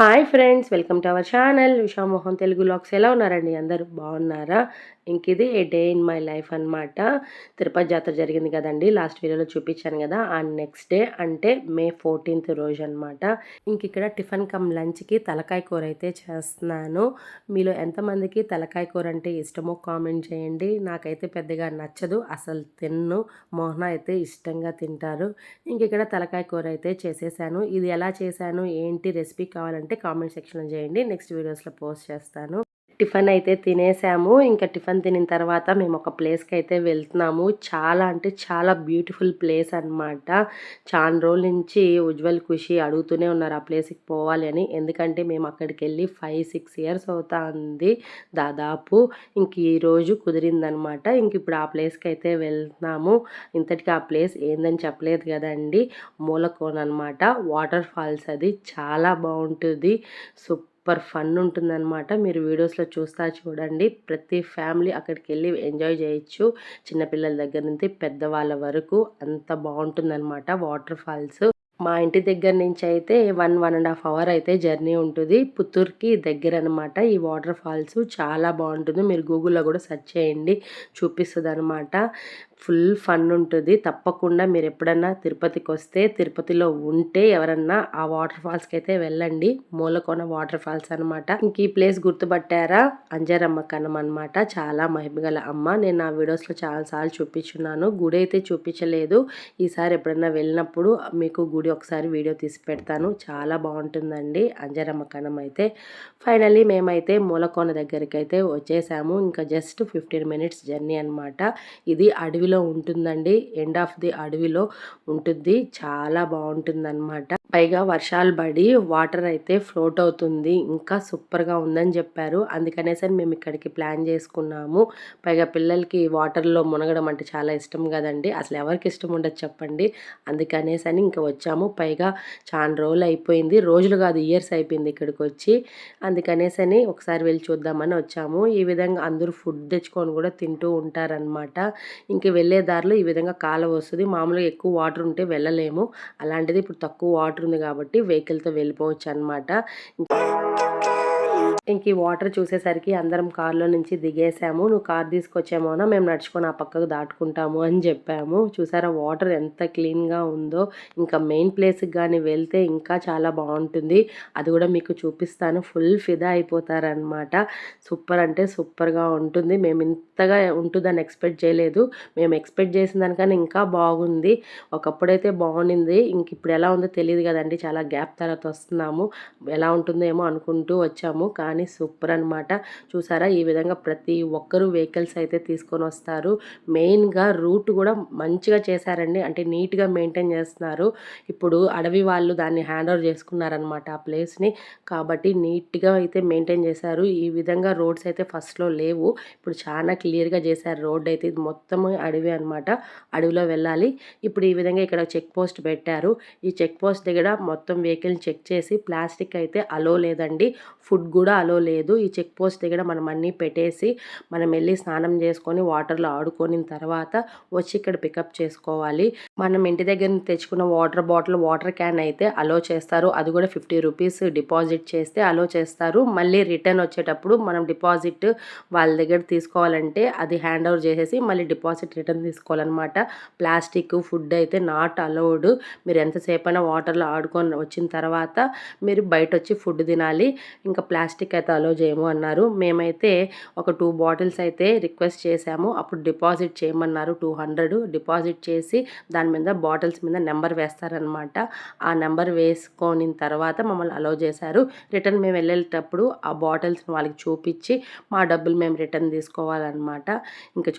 Hi friends, welcome to our channel Usha Mohan Telugu vlogs. ఎలా ఉన్నారండి? అందరూ బాగున్నారా? ఇది ఏ డే ఇన్ మై లైఫ్ అనమాట. తిరుపతి జాతర జరిగింది కదండి, లాస్ట్ వీడియోలో చూపించాను కదా. ఆ నెక్స్ట్ డే అంటే మే 14th రోజు అనమాట. ఇక్కడ టిఫిన్ కమ్ లంచ్కి తలకాయ కూర అయితే చేస్తున్నాను. మీలో ఎంతమందికి తలకాయ కూర అంటే ఇష్టమో కామెంట్ చేయండి. నాకైతే పెద్దగా నచ్చదు, అసలు తిన్ను. మోహన అయితే ఇష్టంగా తింటారు. ఇక్కడ తలకాయ కూర అయితే చేసేసాను. ఇది ఎలా చేశాను, ఏంటి రెసిపీ కావాలంటే కామెంట్ సెక్షన్లో చేయండి. నెక్స్ట్ వీడియోస్లో పోస్ట్ చేస్తాను. టిఫిన్ అయితే తినేసాము. టిఫిన్ తినిన తర్వాత మేము ఒక ప్లేస్కి అయితే వెళ్తున్నాము. చాలా అంటే చాలా బ్యూటిఫుల్ ప్లేస్ అనమాట. చాలా రోజుల నుంచి ఉజ్వల్ ఖుషి అడుగుతూనే ఉన్నారు ఆ ప్లేస్కి పోవాలి అని. ఎందుకంటే మేము అక్కడికి వెళ్ళి 5-6 ఇయర్స్ అవుతుంది దాదాపు. ఈరోజు కుదిరిందనమాట. ఇప్పుడు ఆ ప్లేస్కి అయితే వెళ్తున్నాము. ఇంతటికి ఆ ప్లేస్ ఏందని చెప్పలేదు కదండి. మూలకోన అనమాట. వాటర్ ఫాల్స్ అది చాలా బాగుంటుంది. సూపర్ ఫన్ ఉంటుందన్నమాట. మీరు వీడియోస్లో చూడండి. ప్రతి ఫ్యామిలీ అక్కడికి వెళ్ళి ఎంజాయ్ చేయొచ్చు. చిన్నపిల్లల దగ్గర నుంచి పెద్దవాళ్ళ వరకు అంత బాగుంటుందన్నమాట వాటర్ ఫాల్స్. మా ఇంటి దగ్గర నుంచి అయితే 1-1.5 అవర్ అయితే జర్నీ ఉంటుంది. పుత్తూరుకి దగ్గర అనమాట ఈ వాటర్ ఫాల్స్. చాలా బాగుంటుంది. మీరు గూగుల్లో కూడా సెర్చ్ చేయండి, చూపిస్తుంది అనమాట. ఫుల్ ఫన్ ఉంటుంది. తప్పకుండా మీరు ఎప్పుడన్నా తిరుపతికి వస్తే, తిరుపతిలో ఉంటే ఎవరన్నా ఆ వాటర్ ఫాల్స్కి అయితే వెళ్ళండి. మూలకోన వాటర్ ఫాల్స్ అనమాట. ఈ ప్లేస్ గుర్తుపట్టారా? అంజరమ్మ కనం అనమాట. చాలా మహిమగల అమ్మ. నేను ఆ వీడియోస్లో చాలాసార్లు చూపించున్నాను. గుడి అయితే చూపించలేదు. ఈసారి ఎప్పుడన్నా వెళ్ళినప్పుడు మీకు గుడి ఒకసారి వీడియో తీసి పెడతాను. చాలా బాగుంటుందండి అంజరమ్మ కనం అయితే. ఫైనల్లీ మేమైతే మూలకోన దగ్గరికి అయితే వచ్చేసాము. జస్ట్ 15 మినిట్స్ జర్నీ అనమాట. ఇది అడవిలో ఉంటుందండి. ఎండ్ ఆఫ్ ది అడవిలో ఉంటుంది. చాలా బాగుంటుందన్నమాట. పైగా వర్షాలు పడి వాటర్ అయితే ఫ్లోట్ అవుతుంది. ఇంకా సూపర్గా ఉందని చెప్పారు. అందుకనేసి మేము ఇక్కడికి ప్లాన్ చేసుకున్నాము. పైగా పిల్లలకి వాటర్లో మునగడం అంటే చాలా ఇష్టం కదండి. అసలు ఎవరికి ఇష్టం ఉండదు చెప్పండి. అందుకనేసి వచ్చాము. పైగా చాలా రోజులు అయిపోయింది, రోజులు కాదు ఇయర్స్ అయిపోయింది ఇక్కడికి వచ్చి. అందుకనేసి ఒకసారి వెళ్ళి చూద్దామని వచ్చాము. ఈ విధంగా అందరూ ఫుడ్ తెచ్చుకొని కూడా తింటూ ఉంటారనమాట. వెళ్ళే దారిలో ఈ విధంగా కాలువ వస్తుంది. మామూలుగా ఎక్కువ వాటర్ ఉంటే వెళ్ళలేము. అలాంటిది ఇప్పుడు తక్కువ వాటర్ ఉంది కాబట్టి వెహికల్తో వెళ్ళిపోవచ్చు అనమాట. ఈ వాటర్ చూసేసరికి అందరం కారులో నుంచి దిగేసాము. నువ్వు కార్ తీసుకొచ్చేమోనా, మేము నడుచుకొని ఆ పక్కకు దాటుకుంటాము అని చెప్పాము. చూసారా వాటర్ ఎంత క్లీన్గా ఉందో. మెయిన్ ప్లేస్కి కానీ వెళ్తే ఇంకా చాలా బాగుంటుంది. అది కూడా మీకు చూపిస్తాను. ఫుల్ ఫిదా అయిపోతారనమాట. సూపర్ అంటే సూపర్గా ఉంటుంది. మేము ఇంతగా ఉంటుందని ఎక్స్పెక్ట్ చేయలేదు. మేము ఎక్స్పెక్ట్ చేసిన దానికన్నా ఇంకా బాగుంది. ఒకప్పుడైతే బాగుండింది, ఇప్పుడు ఎలా ఉందో తెలియదు కదండి. చాలా గ్యాప్ తర్వాత వస్తున్నాము. ఎలా ఉంటుందేమో అనుకుంటూ వచ్చాము, కానీ సూపర్ అనమాట. చూసారా ఈ విధంగా ప్రతి ఒక్కరూ వెహికల్స్ అయితే తీసుకొని వస్తారు. మెయిన్గా రూట్ కూడా మంచిగా చేశారండి. అంటే నీట్గా మెయింటైన్ చేస్తున్నారు. ఇప్పుడు అడవి వాళ్ళు దాన్ని హ్యాండ్ ఓవర్ చేసుకున్నారనమాట ఆ ప్లేస్ని. కాబట్టి నీట్గా అయితే మెయింటైన్ చేశారు. ఈ విధంగా రోడ్స్ అయితే ఫస్ట్లో లేవు, ఇప్పుడు చాలా క్లియర్గా చేశారు రోడ్ అయితే. ఇది మొత్తం అడవి అనమాట. అడవిలో వెళ్ళాలి. ఇప్పుడు ఈ విధంగా ఇక్కడ చెక్ పోస్ట్ పెట్టారు. ఈ చెక్ పోస్ట్ దగ్గర మొత్తం వెహికల్ని చెక్ చేసి ప్లాస్టిక్ అయితే అలో లేదండి, ఫుడ్ కూడా అలో లేదు. ఈ చెక్ పోస్ట్ దగ్గర మనం అన్నీ పెట్టేసి మనం వెళ్ళి స్నానం చేసుకొని వాటర్లో ఆడుకొని తర్వాత వచ్చి ఇక్కడ పికప్ చేసుకోవాలి. మనం ఇంటి దగ్గర తెచ్చుకున్న వాటర్ బాటిల్, వాటర్ క్యాన్ అయితే అలో చేస్తారు. అది కూడా 50 రూపీస్ డిపాజిట్ చేస్తే అలో చేస్తారు. మళ్ళీ రిటర్న్ వచ్చేటప్పుడు మనం డిపాజిట్ వాళ్ళ దగ్గర తీసుకోవాలంటే అది హ్యాండ్ ఓవర్ చేసేసి మళ్ళీ డిపాజిట్ రిటర్న్ తీసుకోవాలన్నమాట. ప్లాస్టిక్ ఫుడ్ అయితే నాట్ అలౌడ్. మీరు ఎంతసేపు అయినా వాటర్లో ఆడుకొని వచ్చిన తర్వాత మీరు బయట వచ్చి ఫుడ్ తినాలి. ప్లాస్టిక్ అయితే అలో చేయము అన్నారు. మేమైతే ఒక 2 బాటిల్స్ అయితే రిక్వెస్ట్ చేశాము. అప్పుడు డిపాజిట్ చేయమన్నారు. 200 డిపాజిట్ చేసి దాని మీద బాటిల్స్ మీద నెంబర్ వేస్తారనమాట. ఆ నెంబర్ వేసుకొని తర్వాత మమ్మల్ని అలో చేశారు. రిటర్న్ మేము వెళ్ళేటప్పుడు ఆ బాటిల్స్ వాళ్ళకి చూపించి మా డబ్బులు మేము రిటర్న్ తీసుకోవాలన్నమాట.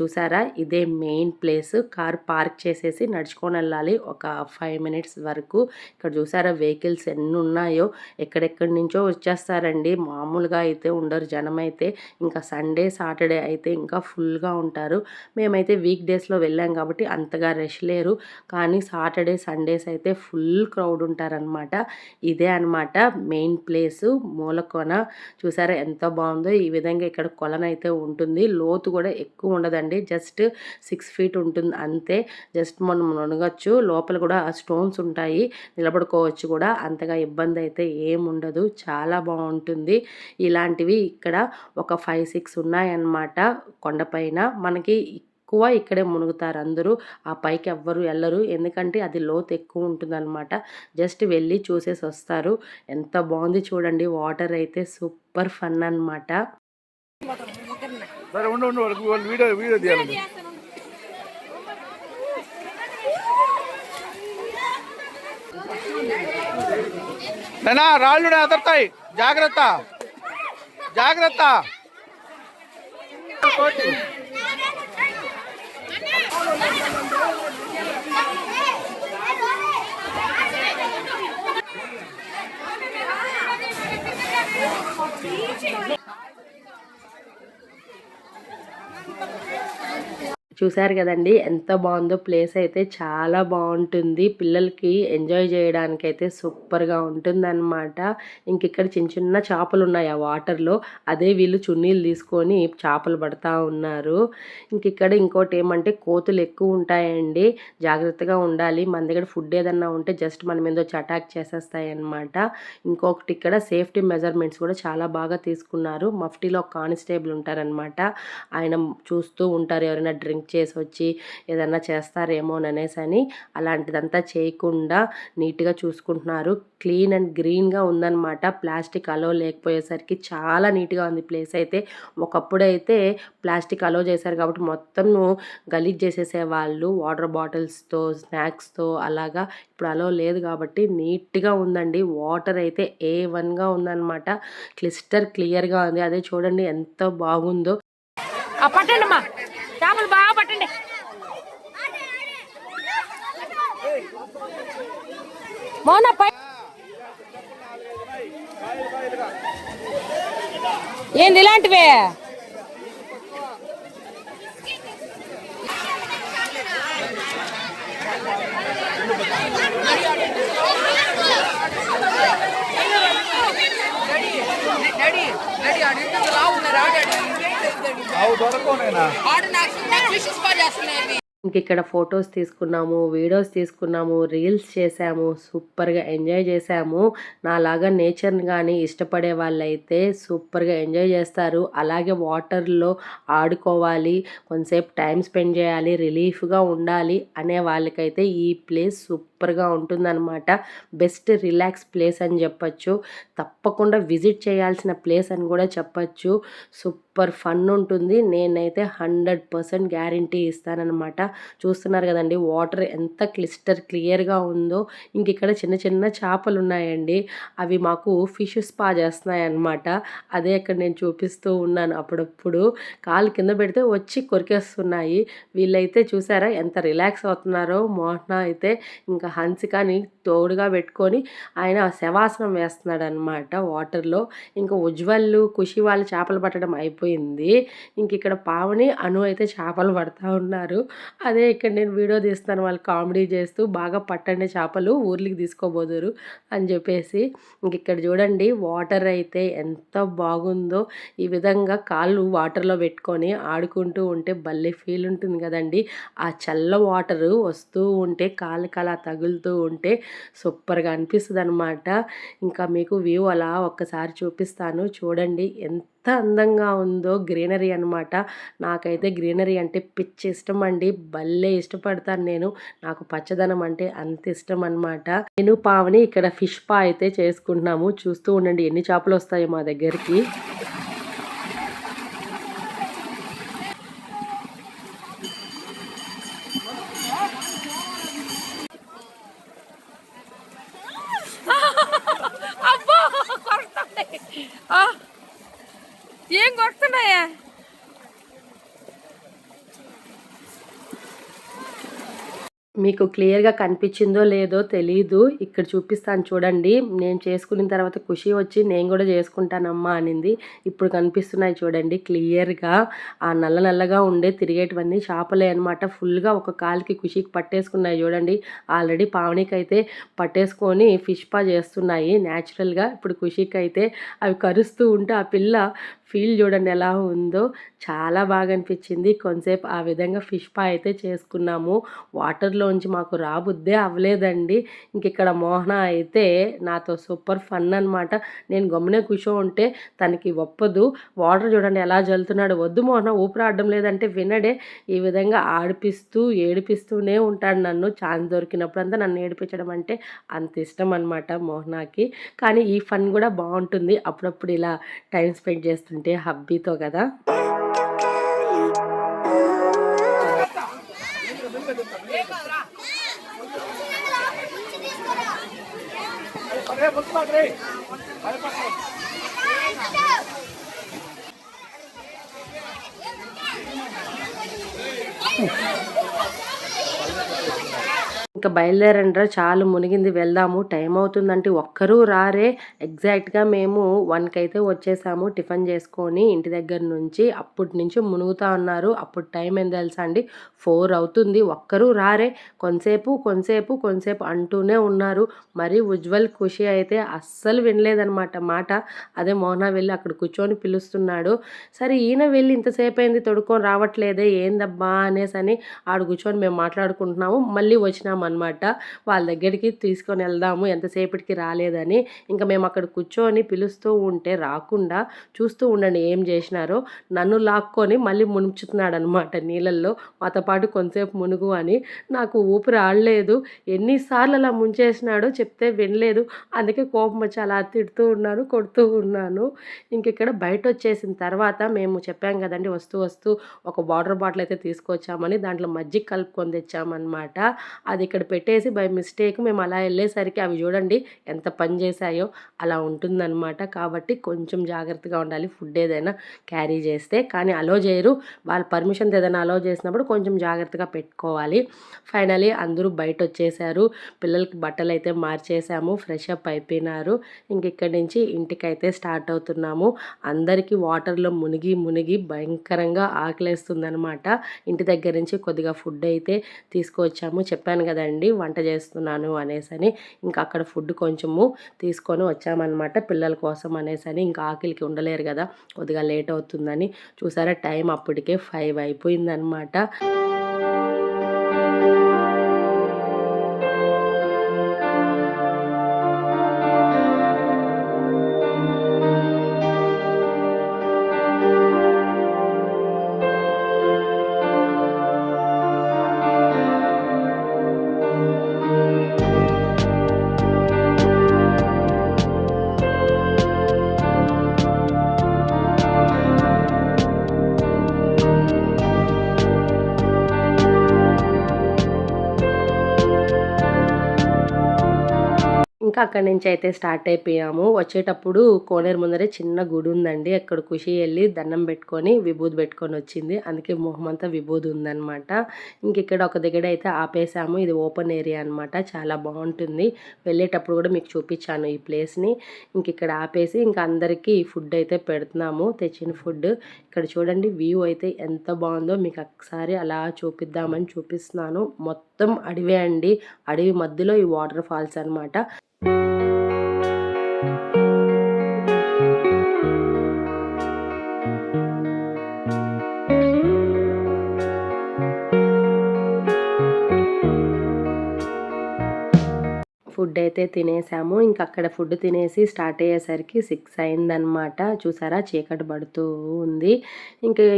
చూసారా ఇదే మెయిన్ ప్లేస్. కార్ పార్క్ చేసేసి నడుచుకొని వెళ్ళాలి ఒక 5 మినిట్స్ వరకు. ఇక్కడ చూసారా వెహికల్స్ ఎన్ని ఉన్నాయో, ఎక్కడెక్కడి నుంచో వచ్చేస్తారండి. మామూలు మామూలుగా అయితే ఉండరు జనం అయితే. ఇంకా సండే, సాటర్డే అయితే ఇంకా ఫుల్‌గా ఉంటారు. మేమైతే వీక్ డేస్‌లో వెళ్ళాం కాబట్టి అంతగా రష్ లేరు. కానీ సాటర్డే, సండేస్ అయితే ఫుల్ క్రౌడ్ ఉంటారనమాట. ఇదే అనమాట మెయిన్ ప్లేసు మూలకోన. చూసారా ఎంత బావుందో! ఈ విధంగా ఇక్కడ కొలనైతే ఉంటుంది. లోతు కూడా ఎక్కువ ఉండదండి. జస్ట్ 6 ఫీట్ ఉంటుంది అంతే. జస్ట్ మనం మునగొచ్చు. లోపల కూడా స్టోన్స్ ఉంటాయి. నిలబడుకోవచ్చు కూడా. అంతగా ఇబ్బంది అయితే ఏముండదు. చాలా బావుంటుంది. ఇలాంటివి ఇక్కడ ఒక 5, 6 ఉన్నాయన్నమాట కొండపైన. మనకి ఎక్కువ ఇక్కడే మునుగుతారు అందరూ. ఆ పైకి ఎవ్వరు ఎళ్ళరు. ఎందుకంటే అది లోతు ఎక్కువ ఉంటుందన్నమాట. జస్ట్ వెళ్ళి చూసేసి వస్తారు. ఎంత బావుంది చూడండి. వాటర్ అయితే సూపర్ ఫన్ అన్నమాట. సరే ఉండు ఉండు వాళ్ళు వీడియో తీయాలి. నైనా రాళ్ళు అదర్తాయి, జాగ్రత్త జాగ్రత్త. చూసారు కదండీ ఎంత బాగుందో. ప్లేస్ అయితే చాలా బాగుంటుంది. పిల్లలకి ఎంజాయ్ చేయడానికైతే సూపర్‌గా ఉంటుందన్నమాట. ఇక్కడ చిన్న చిన్న చేపలు ఉన్నాయి ఆ వాటర్‌లో. అదే వీళ్ళు చున్నీలు తీసుకొని చేపలు పడతా ఉన్నారు. ఇక్కడ ఇంకోటి ఏమంటే కోతులు ఎక్కువ ఉంటాయండి. జాగ్రత్తగా ఉండాలి. మన దగ్గర ఫుడ్ ఏదన్నా ఉంటే జస్ట్ మన మీద వచ్చి అటాక్ చేసేస్తాయన్నమాట. ఇంకొకటి ఇక్కడ సేఫ్టీ మెజర్మెంట్స్ కూడా చాలా బాగా తీసుకున్నారు. మఫ్టీలో ఒక కానిస్టేబుల్ ఉంటారనమాట. ఆయన చూస్తూ ఉంటారు ఎవరైనా డ్రింక్ చేసి వచ్చి ఏదన్నా చేస్తారేమోననేసని. అలాంటిదంతా చేయకుండా నీట్‌గా చూసుకుంటున్నారు. క్లీన్ అండ్ గ్రీన్‌గా ఉందన్నమాట. ప్లాస్టిక్ అలో లేకపోయేసరికి చాలా నీట్‌గా ఉంది ప్లేస్ అయితే. ఒకప్పుడైతే ప్లాస్టిక్ అలో చేశారు కాబట్టి మొత్తము గలీజ్ చేసేసేవాళ్ళు వాటర్ బాటిల్స్‌తో, స్నాక్స్‌తో అలాగా. ఇప్పుడు అలో లేదు కాబట్టి నీట్‌గా ఉందండి. వాటర్ అయితే A1గా ఉందన్నమాట. క్లియర్‌గా ఉంది. అదే చూడండి ఎంత బాగుందో. పట్టండమ్మా, చేపలు బాగా పట్టండి. మౌన ఏంది ఇలాంటివే? ఇక్కడ ఫొటోస్ తీసుకున్నాము, వీడియోస్ తీసుకున్నాము, రీల్స్ చేసాము, సూపర్‌గా ఎంజాయ్ చేసాము. నాలాగా నేచర్‌ని గాని ఇష్టపడే వాళ్ళైతే సూపర్‌గా ఎంజాయ్ చేస్తారు. అలాగే వాటర్‌లో ఆడుకోవాలి, కొంతసేపు టైం స్పెండ్ చేయాలి, రిలీఫ్‌గా ఉండాలి అనే వాళ్ళకైతే ఈ ప్లేస్ సూపర్‌గా ఉంటుందన్నమాట. బెస్ట్ రిలాక్స్ ప్లేస్ అని చెప్పొచ్చు. తప్పకుండా విజిట్ చేయాల్సిన ప్లేస్ అని కూడా చెప్పొచ్చు. సూపర్ ఫన్ ఉంటుంది. నేనైతే 100% గ్యారంటీ ఇస్తానన్నమాట. చూస్తున్నారు కదండి వాటర్ ఎంత క్లియర్‌గా ఉందో. ఇక్కడ చిన్న చిన్న చేపలు ఉన్నాయండి. అవి మాకు ఫిష్ స్పా చేస్తున్నాయన్నమాట. అదే ఇక్కడ నేను చూపిస్తూ ఉన్నాను. అప్పుడప్పుడు కాలు కింద పెడితే వచ్చి కొరికేస్తున్నాయి. వీళ్ళైతే చూసారా ఎంత రిలాక్స్ అవుతున్నారో. మోహన అయితే ఇంకా హన్సికని తోడుగా పెట్టుకొని ఆయన శవాసనం వేస్తున్నాడనమాట వాటర్‌లో. ఉజ్వల్, ఖుషి వాళ్ళు చేపలు పట్టడం అయిపోయింది. ఇక్కడ పావని, అను అయితే చేపలు పడతా ఉన్నారు. అదే ఇక్కడ నేను వీడియో తీస్తాను. వాళ్ళు కామెడీ చేస్తూ బాగా పట్టండి చేపలు ఊర్లకి తీసుకోబోదురు అని చెప్పేసి. ఇక్కడ చూడండి వాటర్ అయితే ఎంత బాగుందో. ఈ విధంగా కాళ్ళు వాటర్‌లో పెట్టుకొని ఆడుకుంటూ ఉంటే భలే ఫీల్ ఉంటుంది కదండీ. ఆ చల్ల వాటరు వస్తూ ఉంటే కాళ్ళకి అలా తగులుతూ ఉంటే సూపర్‌గా అనిపిస్తదనమాట. మీకు వ్యూ అలా ఒక్కసారి చూపిస్తాను చూడండి. ఎంత అందంగా ఉందో. గ్రీనరీ అనమాట. నాకైతే గ్రీనరీ అంటే పిచ్చి ఇష్టం అండి. భలే ఇష్టపడతాను నేను. నాకు పచ్చదనం అంటే అంత ఇష్టం అనమాట. నేను పావని ఇక్కడ ఫిష్ పా అయితే చేసుకుంటున్నాము. చూస్తూ ఉండండి ఎన్ని చేపలు వస్తాయో మా దగ్గరికి. ఏం కొడుతున్నాయా? మీకు క్లియర్‌గా కనిపించిందో లేదో తెలీదు. ఇక్కడ చూపిస్తాను చూడండి. నేను చేసుకున్న తర్వాత ఖుషి వచ్చి నేను గూడా చేసుకుంటానమ్మా అనింది. ఇప్పుడు కనిపిస్తున్నాయి చూడండి క్లియర్‌గా. ఆ నల్ల నల్లగా ఉండే తిరిగేటివన్నీ చేపలే అనమాట. ఫుల్‌గా ఒక కాలుకి ఖుషికి పట్టేసుకున్నాయి చూడండి. ఆల్రెడీ పావనికైతే పట్టేసుకొని ఫిష్ పా చేస్తున్నాయి న్యాచురల్‌గా. ఇప్పుడు ఖుషికైతే అవి కరుస్తూ ఉంటే ఆ పిల్ల ఫీల్ చూడండి ఎలా ఉందో. చాలా బాగా అనిపించింది. కొంతసేపు ఆ విధంగా ఫిష్ పా అయితే చేసుకున్నాము. వాటర్‌లోంచి మాకు రాబుద్దే అవ్వలేదండి. ఇంకిక్కడ మోహన అయితే నాతో సూపర్ ఫన్ అనమాట. నేను గమ్మునే కూర్చోంటే తనకి ఒప్పదు. వాటర్ చూడండి ఎలా జల్లుతున్నాడో. వద్దు మోహన ఊపిరాడడం లేదంటే వినడే. ఈ విధంగా ఆడిపిస్తూ, ఏడిపిస్తూనే ఉంటాడు నన్ను. ఛాన్స్ దొరికినప్పుడంతా నన్ను ఏడిపించడం అంటే అంత ఇష్టం అనమాట మోహనాకి. కానీ ఈ ఫన్ కూడా బావుంటుంది. అప్పుడప్పుడు ఇలా టైం స్పెండ్ చేస్తుంటే హబ్బీతో కదా! ఇంకా బయలుదేరండ్రా చాలు మునిగింది వెళ్దాము టైం అవుతుందంటే ఒక్కరూ రారే. ఎగ్జాక్ట్‌గా మేము 1కి అయితే వచ్చేసాము టిఫిన్ చేసుకొని ఇంటి దగ్గర నుంచి. అప్పటి నుంచి మునుగుతా ఉన్నారు. అప్పుడు టైం ఎంత తెలుసా అండి 4 అవుతుంది. ఒక్కరూ రారే. కొంసేపు అంటూనే ఉన్నారు. మరి ఉజ్వల్, ఖుషి అయితే అస్సలు వినలేదనమాట మాట. అదే మోహన వెళ్ళి అక్కడ కూర్చొని పిలుస్తున్నాడు. సరే ఈయన వెళ్ళి ఇంతసేపు అయింది తొడుక్కొని రావట్లేదే ఏందబ్బా అనేసని ఆడ కూర్చొని మేము మాట్లాడుకుంటున్నాము. మళ్ళీ వచ్చినామనమాట. వాళ్ళ దగ్గరికి తీసుకొని వెళ్దాము ఎంతసేపటికి రాలేదని. ఇంకా మేము అక్కడ కూర్చొని పిలుస్తూ ఉంటే రాకుండా చూస్తూ ఉండండి ఏం చేసినారో. నన్ను లాక్కొని మళ్ళీ మునుగుతున్నాడనమాట నీళ్ళల్లో. మాతో పాటు కొంతసేపు మునుగు అని. నాకు ఊపిరి ఆడలేదు. ఎన్నిసార్లు అలా ముంచేసినాడో చెప్తే వినలేదు. అందుకే కోపం వచ్చి అలా తిడుతూ ఉన్నాను, కొడుతూ ఉన్నాను. ఇంకిక్కడ బయట వచ్చేసిన తర్వాత మేము చెప్పాం కదండి వస్తూ ఒక వాటర్ బాటిల్ అయితే తీసుకొచ్చామని. దాంట్లో మజ్జిగ కలుపుకొని తెచ్చామన్నమాట. అది ఇక్కడ పెట్టేసి బై మిస్టేక్ మేము అలా వెళ్ళేసరికి అవి చూడండి ఎంత పని చేశాయో. అలా ఉంటుందన్నమాట. కాబట్టి కొంచెం జాగ్రత్తగా ఉండాలి ఫుడ్ ఏదైనా క్యారీ చేస్తే. కానీ అలో చేయరు. వాళ్ళ పర్మిషన్‌తో ఏదైనా అలో చేసినప్పుడు కొంచెం జాగ్రత్తగా పెట్టుకోవాలి. ఫైనల్లీ అందరూ బయట వచ్చేసారు. పిల్లలకి బట్టలు అయితే మార్చేసాము. ఫ్రెష్ అప్ అయిపోయినారు. ఇక్కడి నుంచి ఇంటికైతే స్టార్ట్ అవుతున్నాము. అందరికీ వాటర్‌లో మునిగి భయంకరంగా ఆకలేస్తుందనమాట. ఇంటి దగ్గర నుంచి కొద్దిగా ఫుడ్ అయితే తీసుకొచ్చాము. చెప్పాను కదండీ వంట చేస్తున్నాను అనేసని. ఇంకా అక్కడ ఫుడ్ కొంచెము తీసుకొని వచ్చామన్నమాట పిల్లల కోసం అనేసని. ఇంకా ఆకలికి ఉండలేరు కదా కొద్దిగా లేట్ అవుతుందని. చూసారా టైం అప్పటికే 5 అయిపోయిందనమాట. ఇంకా అక్కడి నుంచి అయితే స్టార్ట్ అయిపోయాము. వచ్చేటప్పుడు కోనేరు ముందరే చిన్న గుడి ఉందండి. అక్కడ ఖుషి వెళ్ళి దండం పెట్టుకొని విభూది పెట్టుకొని వచ్చింది. అందుకే మొహమంతా విభూది ఉందనమాట. ఇక్కడ ఒక దగ్గర అయితే ఆపేసాము. ఇది ఓపెన్ ఏరియా అనమాట. చాలా బాగుంటుంది. వెళ్ళేటప్పుడు కూడా మీకు చూపించాను ఈ ప్లేస్ని. ఇక్కడ ఆపేసి ఇంకా అందరికీ ఫుడ్ అయితే పెడుతున్నాము. తెచ్చిన ఫుడ్ ఇక్కడ చూడండి వ్యూ అయితే ఎంత బాగుందో మీకు ఒకసారి అలా చూపిద్దామని చూపిస్తున్నాను. మొత్తం అడవే అండి. అడవి మధ్యలో ఈ వాటర్ ఫాల్స్ అనమాట. ఫుడ్ అయితే తినేసాము. అక్కడ ఫుడ్ తినేసి స్టార్ట్ అయ్యేసరికి 6 అయిందనమాట. చూసారా చీకటి పడుతూ ఉంది.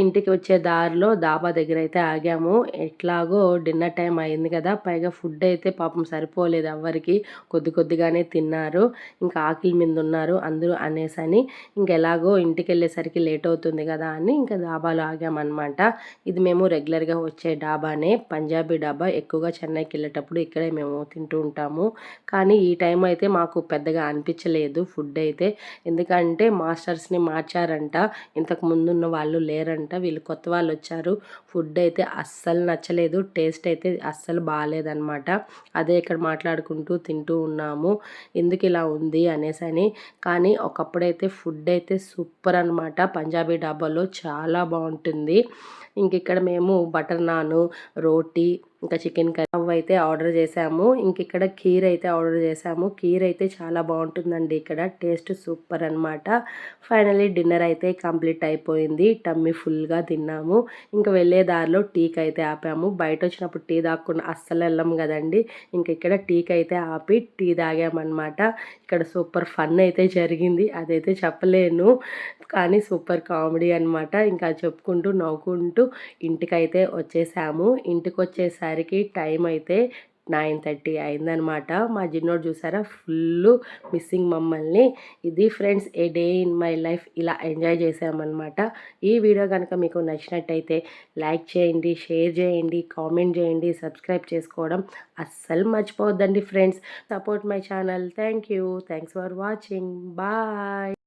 ఇంటికి వచ్చే దారిలో డాబా దగ్గర అయితే ఆగాము. ఎట్లాగో డిన్నర్ టైం అయింది కదా. పైగా ఫుడ్ అయితే పాపం సరిపోలేదు ఎవ్వరికి. కొద్దిగానే తిన్నారు. ఆకలి మీద ఉన్నారు అందరూ అనేసని ఎలాగో ఇంటికి వెళ్ళేసరికి లేట్ అవుతుంది కదా అని డాబాలో ఆగామన్నమాట. ఇది మేము రెగ్యులర్గా వచ్చే డాబానే. పంజాబీ డాబా. ఎక్కువగా చెన్నైకి వెళ్ళేటప్పుడు ఇక్కడే మేము తింటూ ఉంటాము. కానీ కానీ ఈ టైం అయితే మాకు పెద్దగా అనిపించలేదు ఫుడ్ అయితే, ఎందుకంటే మాస్టర్స్ని మార్చారంట, ఇంతకు ముందున్న వాళ్ళు లేరంట, వీళ్ళు కొత్త వాళ్ళు వచ్చారు. ఫుడ్ అయితే అస్సలు నచ్చలేదు, టేస్ట్ అయితే అస్సలు బాగాలేదన్నమాట. అదే ఇక్కడ మాట్లాడుకుంటూ తింటూ ఉన్నాము ఎందుకు ఇలా ఉంది అనేసి. కానీ ఒకప్పుడైతే ఫుడ్ అయితే సూపర్ అనమాట, పంజాబీ డాబాలో చాలా బాగుంటుంది. ఇంక ఇక్కడ మేము బటర్ నాను, రోటీ, ఇంకా చికెన్ కర్రీ అయితే ఆర్డర్ చేసాము. ఇంక ఇక్కడ కీర్ అయితే ఆర్డర్ చేసాము. కీర్ అయితే చాలా బాగుంటుందండి, ఇక్కడ టేస్ట్ సూపర్ అనమాట. ఫైనలీ డిన్నర్ అయితే కంప్లీట్ అయిపోయింది, టమ్మీ ఫుల్గా తిన్నాము. ఇంకా వెళ్ళే దారిలో టీకి అయితే ఆపాము. బయట వచ్చినప్పుడు టీ తాగకుండా అస్సలు వెళ్ళాం కదండి, ఇంక ఇక్కడ టీకి అయితే ఆపి టీ తాగామన్నమాట. ఇక్కడ సూపర్ ఫన్ అయితే జరిగింది, అదైతే చెప్పలేను, కానీ సూపర్ కామెడీ అనమాట. ఇంకా చెప్పుకుంటూ నవ్వుకుంటూ ఇంటికైతే వచ్చేసాము. ఇంటికి వచ్చేసరికి టైం అయితే 9:30 అయిందనమాట. మా జిన్నోడు చూసారా ఫుల్ మిస్సింగ్ మమ్మల్ని. ఇది friends A day in my life, ఇలా ఎంజాయ్ చేసామన్నమాట. ఈ వీడియో కనుక మీకు నచ్చినట్టయితే లైక్ చేయండి, షేర్ చేయండి, కామెంట్ చేయండి, సబ్స్క్రైబ్ చేసుకోవడం అస్సలు మర్చిపోవద్దండి friends. Support my channel. Thanks for watching. Bye.